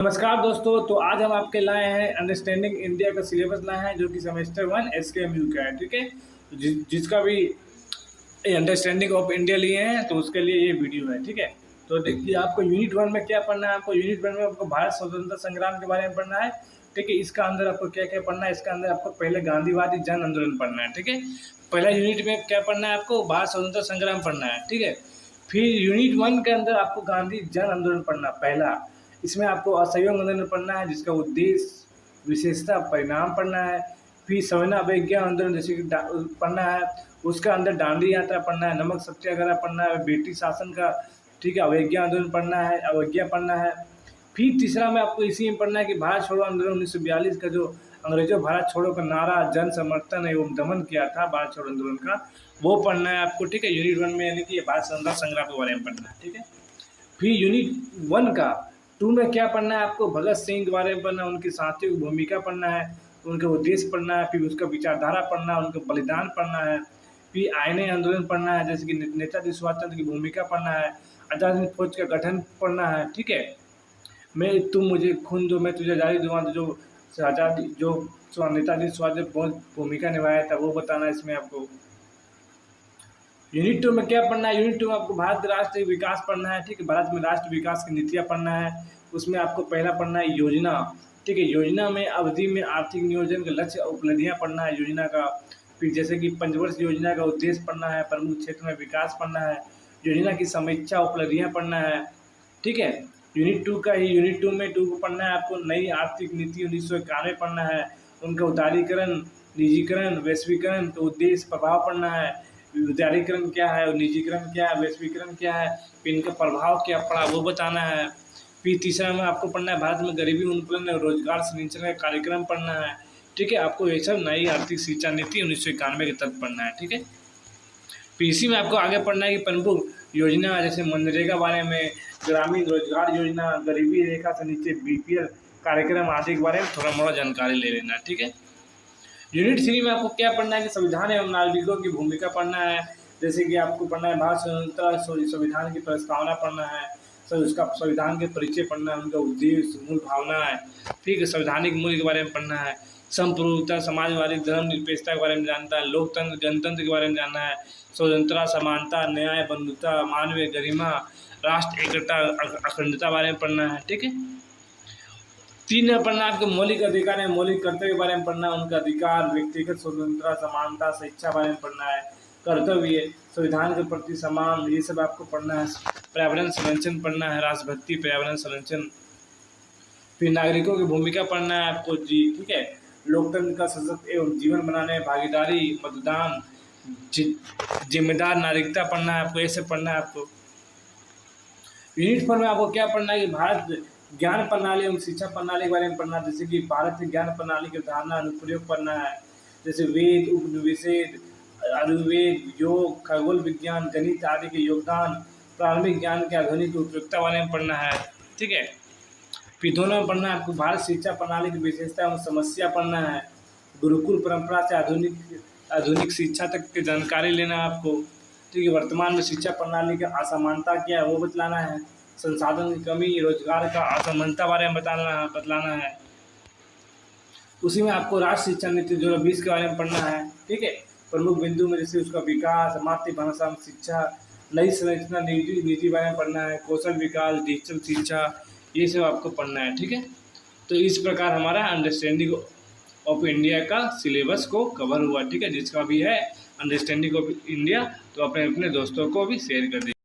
नमस्कार दोस्तों। तो आज हम आपके लाए हैं अंडरस्टैंडिंग इंडिया का सिलेबस लाए हैं, जो कि सेमेस्टर 1 SKMU का है। ठीक है, तो जिसका भी अंडरस्टैंडिंग ऑफ इंडिया लिए हैं तो उसके लिए ये वीडियो है। ठीक है, तो देखिए आपको यूनिट 1 में क्या पढ़ना है। आपको यूनिट 1 में आपको भारत स्वतंत्रता संग्राम के बारे में पढ़ना है। ठीक है, इसका अंदर आपको क्या क्या पढ़ना है। इसका अंदर आपको पहले गांधीवादी जन आंदोलन पढ़ना है। ठीक है, पहला यूनिट में क्या पढ़ना है, आपको भारत स्वतंत्रता संग्राम पढ़ना है। ठीक है, फिर यूनिट 1 के अंदर आपको गांधी जन आंदोलन पढ़ना पहला। इसमें आपको असहयोग आंदोलन पढ़ना है, जिसका उद्देश्य विशेषता परिणाम पढ़ना है। फिर सविनय अवज्ञा आंदोलन जैसे कि पढ़ना है। उसका अंदर दांडी यात्रा पढ़ना है, नमक सत्याग्रह पढ़ना है, ब्रिटिश शासन का ठीक है अवज्ञा आंदोलन पढ़ना है, अवज्ञा पढ़ना है। फिर तीसरा में आपको इसी में पढ़ना है कि भारत छोड़ो आंदोलन 1942 का, जो अंग्रेजों भारत छोड़ो का नारा जन समर्थन एवं दमन किया था भारत छोड़ो आंदोलन का, वो पढ़ना है आपको। ठीक है, यूनिट 1 में, यानी कि भारत स्वतंत्रता संग्राम के बारे में पढ़ना है। ठीक है, फिर यूनिट 1 का 2 में क्या पढ़ना है, आपको भगत सिंह के बारे में पढ़ना है, उनकी साथियों की भूमिका पढ़ना है, उनके उद्देश्य पढ़ना है, फिर उसका विचारधारा पढ़ना है, उनका बलिदान पढ़ना है। फिर आईने आंदोलन पढ़ना है, जैसे कि नेताजी सुभाष चंद्र की भूमिका पढ़ना है, आज़ाद हिंद फौज का गठन पढ़ना है। ठीक है, मैं तुम मुझे खून दो मैं तुझे आज़ादी दूंगा, तो जो आज़ादी जो नेताजी सुभाष चंद्र भूमिका निभाया था वो बताना है इसमें आपको। यूनिट 2 में क्या पढ़ना है, यूनिट 2 में आपको भारत राष्ट्र विकास पढ़ना है। ठीक है, भारत में राष्ट्र विकास की नीतियाँ पढ़ना है। उसमें आपको पहला पढ़ना है योजना। ठीक है, योजना में अवधि में आर्थिक नियोजन के लक्ष्य उपलब्धियाँ पढ़ना है योजना का। फिर जैसे कि पंचवर्ष योजना का उद्देश्य पढ़ना है, प्रमुख क्षेत्र में विकास पढ़ना है, योजना की समीक्षा उपलब्धियाँ पढ़ना है। ठीक है, यूनिट 2 का ही यूनिट 2 में 2 को पढ़ना है आपको नई आर्थिक नीति 1991 पढ़ना है, उनका उदारीकरण, निजीकरण, वैश्वीकरण का उद्देश्य प्रभाव पढ़ना है। उदारीकरण क्या है, निजीकरण क्या है, वैश्वीकरण क्या है, फिर इनका प्रभाव क्या पड़ा वो बताना है। फिर तीसरा में आपको पढ़ना है भारत में गरीबी उन्मूलन और रोजगार सृजन का कार्यक्रम पढ़ना है। ठीक है, आपको ये सब नई आर्थिक शिक्षा नीति 1991 के तहत पढ़ना है। ठीक है, फिर इसी में आपको आगे पढ़ना है कि प्रमुख योजना जैसे मनरेगा बारे में, ग्रामीण रोजगार योजना, गरीबी रेखा से नीचे BPL कार्यक्रम आदि के बारे में थोड़ा मोड़ा जानकारी ले लेना। ठीक है, यूनिट 3 में आपको क्या पढ़ना है कि संविधान एवं नागरिकों की भूमिका पढ़ना है। जैसे कि आपको पढ़ना है भारत स्वतंत्रता संविधान की प्रस्तावना पढ़ना है, उसका संविधान के परिचय पढ़ना है, उनका उद्देश्य, मूल भावना है। ठीक है, संवैधानिक मूल्य के बारे में पढ़ना है, संप्रभुता, समाजवादी, धर्मनिरपेक्षता के बारे में जानना है, लोकतंत्र, जनतंत्र के बारे में जानना है, स्वतंत्रता, समानता, न्याय, बंधुता, मानवीय गरिमा, राष्ट्र एकता, अखंडता बारे में पढ़ना है। ठीक है, 3 में पढ़ना है आपको मौलिक अधिकार है, मौलिक कर्तव्य के बारे में पढ़ना है, उनका अधिकार, व्यक्तिगत स्वतंत्रता, समानता, शिक्षा बारे में पढ़ना है, कर्तव्य, संविधान के प्रति सम्मान, ये सब आपको पढ़ना है। पर्यावरण संरक्षण पढ़ना है, राष्ट्रभक्ति, पर्यावरण संरक्षण। फिर नागरिकों की भूमिका पढ़ना है आपको जी। ठीक है, लोकतंत्र का सशक्त एवं जीवन बनाने, भागीदारी, मतदान, जिम्मेदार नागरिकता पढ़ना है आपको, ये सब पढ़ना है आपको। यूनिट 4 में आपको क्या पढ़ना है कि भारत ज्ञान प्रणाली एवं शिक्षा प्रणाली के बारे में पढ़ना है। जैसे कि भारत की ज्ञान प्रणाली के धारणा अनुप्रयोग पढ़ना है, जैसे वेद, उपनिषद, आयुर्वेद, योग, खगोल विज्ञान, गणित आदि के योगदान, प्रारंभिक ज्ञान के आधुनिक उपयोगिता बारे में पढ़ना है। ठीक है, फिर दोनों में पढ़ना है आपको भारत शिक्षा प्रणाली की विशेषता एवं समस्या पढ़ना है, गुरुकुल परंपरा से आधुनिक शिक्षा तक की जानकारी लेना है आपको। ठीक है, वर्तमान में शिक्षा प्रणाली का असमानता क्या है वो बतलाना है, संसाधन की कमी, रोजगार का असमानता बारे में बतलाना है। उसी में आपको राष्ट्रीय शिक्षा नीति 2020 के बारे में पढ़ना है। ठीक है, प्रमुख बिंदु में जैसे उसका विकास, मातृभाषा में शिक्षा, नई संरचना नीति बारे में पढ़ना है, कौशल विकास, डिजिटल शिक्षा, ये सब आपको पढ़ना है। ठीक है, तो इस प्रकार हमारा अंडरस्टैंडिंग ऑफ इंडिया का सिलेबस को कवर हुआ। ठीक है, जिसका भी है अंडरस्टैंडिंग ऑफ इंडिया तो अपने दोस्तों को भी शेयर कर दीजिए।